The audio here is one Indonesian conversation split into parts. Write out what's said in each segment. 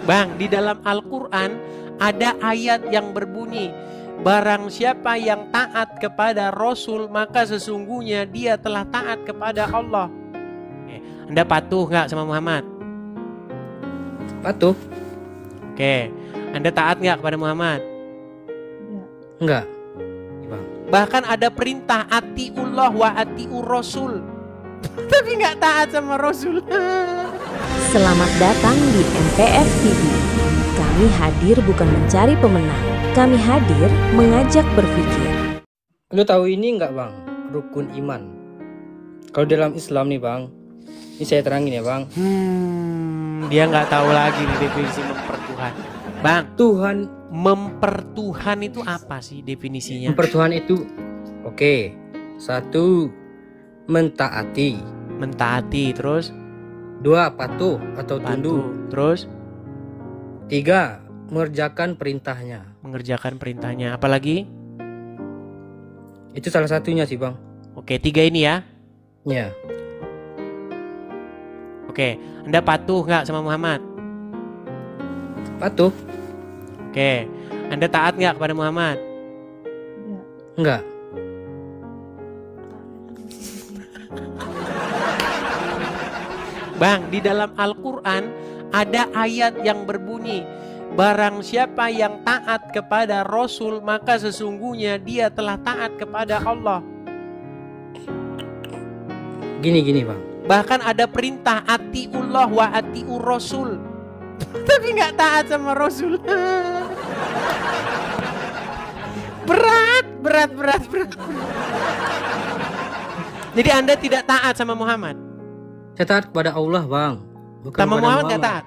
Bang, di dalam Al-Quran ada ayat yang berbunyi, barang siapa yang taat kepada Rasul, maka sesungguhnya dia telah taat kepada Allah. Anda patuh nggak sama Muhammad? Patuh. Oke, Anda taat nggak kepada Muhammad? Enggak. Bahkan ada perintah atiullah wa atiur Rasul, tapi nggak taat sama Rasul. Selamat datang di MPF TV. Kami hadir bukan mencari pemenang. Kami hadir mengajak berpikir. Lu tahu ini enggak bang? Rukun iman. Kalau dalam Islam nih bang, ini saya terangin ya bang. Dia nggak tahu lagi nih definisi mempertuhan. Bang, Tuhan mempertuhan itu apa sih definisinya? Mempertuhan itu, oke. Satu, mentaati. Mentaati, terus? Dua, patuh atau tunduk. Terus? Tiga, mengerjakan perintahnya. Mengerjakan perintahnya. Apalagi? Itu salah satunya sih bang. Oke, 3 ini ya? Ya. Oke, Anda patuh nggak sama Muhammad? Patuh. Oke, Anda taat nggak kepada Muhammad? Enggak. Bang, di dalam Al-Quran ada ayat yang berbunyi, barang siapa yang taat kepada Rasul, maka sesungguhnya dia telah taat kepada Allah. Gini bang. Bahkan ada perintah atiullah wa atiur Rasul, tapi nggak taat sama Rasul. Berat. Jadi Anda tidak taat sama Muhammad? Saya taat kepada Allah bang, bukan sama kepada Muhammad nggak taat?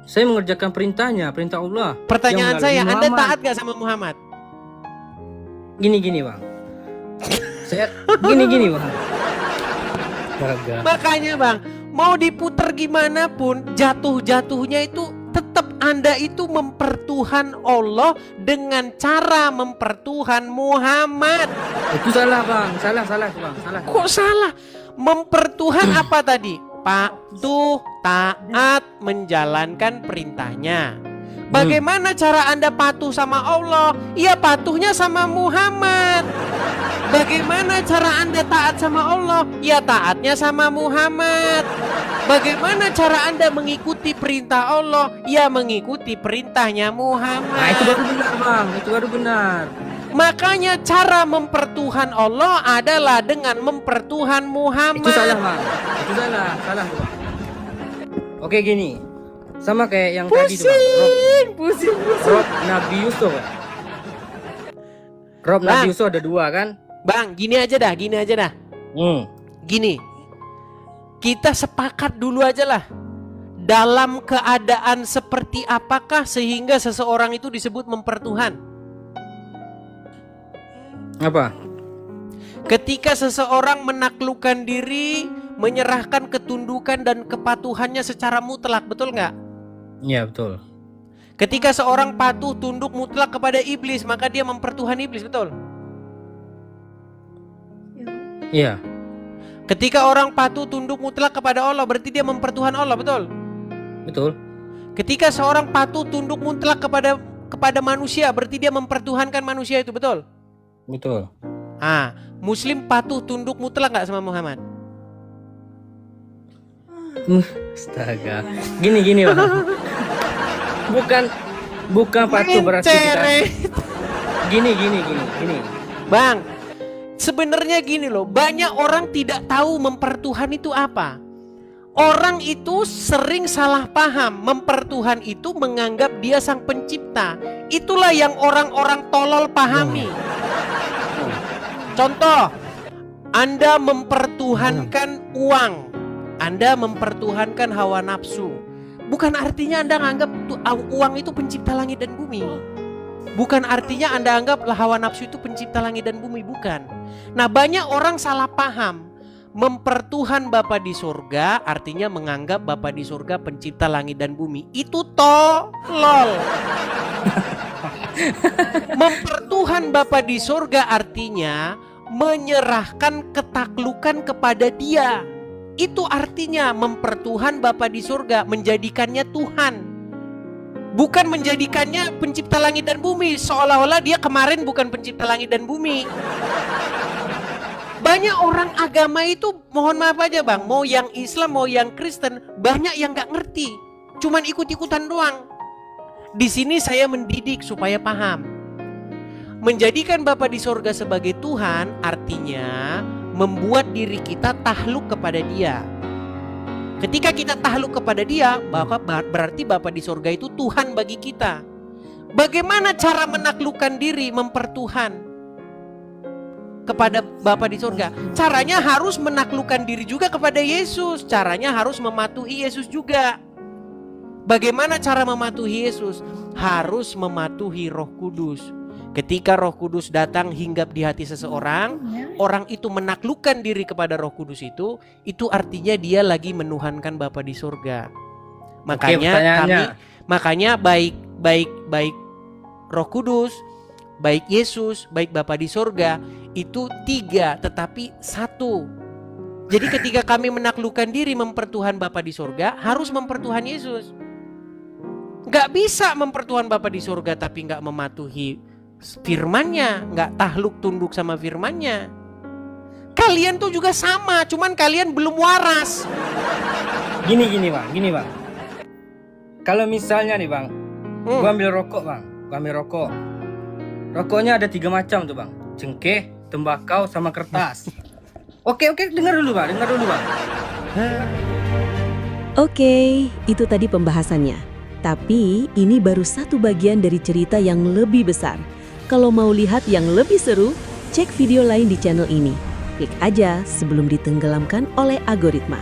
Saya mengerjakan perintahnya, perintah Allah. Pertanyaan saya, Anda taat gak sama Muhammad? Gini bang. Saya gini bang. Gagal. Makanya bang, mau diputer gimana pun, jatuhnya itu tetap Anda itu mempertuhan Allah dengan cara mempertuhan Muhammad. Itu salah bang, salah bang, salah. Kok salah? Mempertuhan apa tadi? Patuh, taat, menjalankan perintahnya. Bagaimana cara Anda patuh sama Allah? Ya patuhnya sama Muhammad. Bagaimana cara Anda taat sama Allah? Ya taatnya sama Muhammad. Bagaimana cara Anda mengikuti perintah Allah? Ya mengikuti perintahnya Muhammad. Nah itu baru benar bang, itu baru benar. Makanya cara mempertuhan Allah adalah dengan mempertuhan Muhammad. Itu salah bang, itu salah bang. Oke gini, sama kayak yang tadi tuh bang. Pusing. Rob Nabi Yusuf. Rob Nabi Yusuf ada 2 kan? Bang, gini aja dah. Gini, kita sepakat dulu aja lah. Dalam keadaan seperti apakah sehingga seseorang itu disebut mempertuhan? Apa? Ketika seseorang menaklukkan diri, menyerahkan ketundukan dan kepatuhannya secara mutlak, betul nggak? Iya betul. Ketika seorang patuh tunduk mutlak kepada iblis, maka dia mempertuhan iblis, betul? Iya. Ketika orang patuh tunduk mutlak kepada Allah, berarti dia mempertuhan Allah, betul? Betul. Ketika seorang patuh tunduk mutlak kepada manusia, berarti dia mempertuhankan manusia itu, betul? Betul. Muslim patuh tunduk mutlak nggak sama Muhammad? Astaga. Gini bang. Bukan patuh berarti kita. Gini. Bang, sebenarnya gini loh, banyak orang tidak tahu mempertuhan itu apa. Orang itu sering salah paham. Mempertuhan itu menganggap dia sang pencipta. Itulah yang orang-orang tolol pahami. Contoh, Anda mempertuhankan uang, Anda mempertuhankan hawa nafsu. Bukan artinya Anda menganggap uang itu pencipta langit dan bumi. Bukan artinya Anda anggap hawa nafsu itu pencipta langit dan bumi, bukan. Nah, banyak orang salah paham. Mempertuhan Bapa di surga artinya menganggap Bapa di surga pencipta langit dan bumi. Itu tolol. Mempertuhan Bapa di surga artinya menyerahkan ketaklukan kepada Dia. Itu artinya mempertuhan Bapa di surga, menjadikannya Tuhan. Bukan menjadikannya pencipta langit dan bumi, seolah-olah dia kemarin bukan pencipta langit dan bumi. Banyak orang agama itu, mohon maaf aja bang, mau yang Islam mau yang Kristen, banyak yang gak ngerti, cuman ikut-ikutan doang. Di sini saya mendidik supaya paham. Menjadikan Bapa di sorga sebagai Tuhan artinya membuat diri kita takluk kepada Dia. Ketika kita takluk kepada Dia, berarti Bapa di sorga itu Tuhan bagi kita. Bagaimana cara menaklukkan diri, mempertuhan kepada Bapa di sorga? Caranya harus menaklukkan diri juga kepada Yesus. Caranya harus mematuhi Yesus juga. Bagaimana cara mematuhi Yesus? Harus mematuhi Roh Kudus. Ketika Roh Kudus datang hinggap di hati seseorang, orang itu menaklukkan diri kepada Roh Kudus itu artinya dia lagi menuhankan Bapa di sorga. Makanya baik Roh Kudus, baik Yesus, baik Bapa di sorga itu 3 tetapi 1. Jadi ketika kami menaklukkan diri mempertuhan Bapa di sorga, harus mempertuhan Yesus. Gak bisa mempertuhan Bapa di sorga tapi gak mematuhi firman-Nya, gak tahluk tunduk sama firman-Nya. Kalian tuh juga sama, cuman kalian belum waras. Gini bang. Kalau misalnya nih bang, gua ambil rokok bang, Rokoknya ada 3 macam tuh bang, cengkeh, tembakau, sama kertas. Oke, dengar dulu bang. Oke, itu tadi pembahasannya. Tapi ini baru satu bagian dari cerita yang lebih besar. Kalau mau lihat yang lebih seru, cek video lain di channel ini. Klik aja sebelum ditenggelamkan oleh algoritma.